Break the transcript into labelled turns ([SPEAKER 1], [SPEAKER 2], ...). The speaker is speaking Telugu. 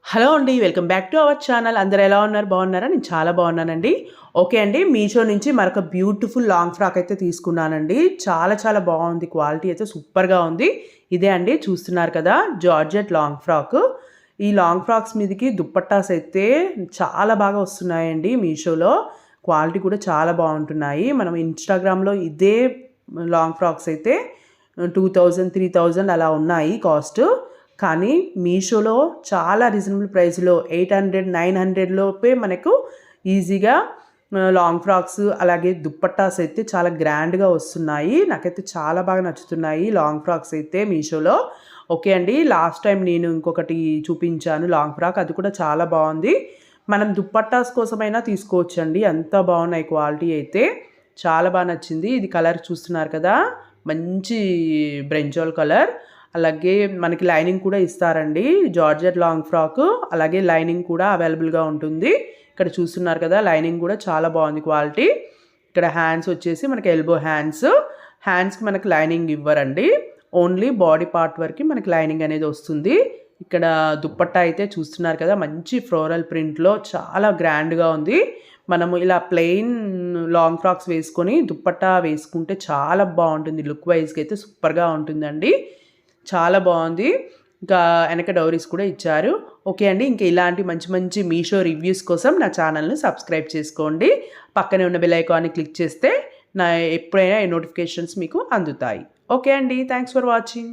[SPEAKER 1] హలో అండి. Welcome back to our channel. అందరూ ఎలా ఉన్నారు? బాగున్నారా? నేను చాలా బాగున్నానండి. ఓకే అండి. మీషో నుంచి మరొక బ్యూటిఫుల్ లాంగ్ ఫ్రాక్ అయితే తీసుకున్నానండి. చాలా చాలా బాగుంది. క్వాలిటీ అయితే సూపర్‌గా ఉంది. ఇదే అండి చూస్తున్నారు కదా! Georgette long frock. ఈ లాంగ్ ఫ్రాక్స్ మీదకి దుప్పట్టాస్ అయితే చాలా బాగా వస్తున్నాయండి మీషోలో. క్వాలిటీ కూడా చాలా బాగుంటున్నాయి. మనం ఇన్‌స్టాగ్రామ్‌లో ఇదే లాంగ్ ఫ్రాక్స్ అయితే 2000, 3000 అలా ఉన్నాయి కాస్ట్. కానీ మీషోలో చాలా రీజనబుల్ ప్రైస్‌లో 800, 900 లోపే మనకు ఈజీగా లాంగ్ ఫ్రాక్స్ అలాగే దుప్పట్టాస్ అయితే చాలా గ్రాండ్‌గా వస్తున్నాయి. నాకైతే చాలా బాగా నచ్చుతున్నాయి లాంగ్ ఫ్రాక్స్ అయితే మీషోలో. ఓకే అండి. లాస్ట్ టైం నేను ఇంకొకటి చూపించాను లాంగ్ ఫ్రాక్. అది కూడా చాలా బాగుంది. మనం దుప్పట్టాస్ కోసమైనా తీసుకోవచ్చండి. అంత బాగున్నాయి క్వాలిటీ అయితే. చాలా బాగా నచ్చింది. ఇది కలర్ చూస్తున్నారు కదా! మంచి బ్రింజాల్ కలర్. అలాగే మనకి లైనింగ్ కూడా ఇస్తారండి. జార్జెట్ లాంగ్ ఫ్రాకు అలాగే లైనింగ్ కూడా అవైలబుల్‌గా ఉంటుంది. ఇక్కడ చూస్తున్నారు కదా! లైనింగ్ కూడా చాలా బాగుంది క్వాలిటీ. ఇక్కడ హ్యాండ్స్ వచ్చేసి మనకి ఎల్బో హ్యాండ్స్. హ్యాండ్స్‌కి మనకి లైనింగ్ ఇవ్వరండి. ఓన్లీ బాడీ పార్ట్ వరకి మనకి లైనింగ్ అనేది వస్తుంది. ఇక్కడ దుప్పట్టా అయితే చూస్తున్నారు కదా! మంచి ఫ్లోరల్ ప్రింట్‌లో చాలా గ్రాండ్‌గా ఉంది. మనము ఇలా ప్లెయిన్ లాంగ్ ఫ్రాక్స్ వేసుకొని దుప్పట్టా వేసుకుంటే చాలా బాగుంటుంది. లుక్ వైజ్‌గా అయితే సూపర్‌గా ఉంటుందండి. చాలా బాగుంది. ఇంకా వెనక డౌరీస్ కూడా ఇచ్చారు. ఓకే అండి. ఇంకా ఇలాంటి మంచి మంచి మీషో రివ్యూస్ కోసం నా ఛానల్‌ని సబ్స్క్రైబ్ చేసుకోండి. పక్కనే ఉన్న బెల్ ఐకాన్ని క్లిక్ చేస్తే ఎప్పుడైనా నోటిఫికేషన్స్ మీకు అందుతాయి. ఓకే అండి. Thanks for watching.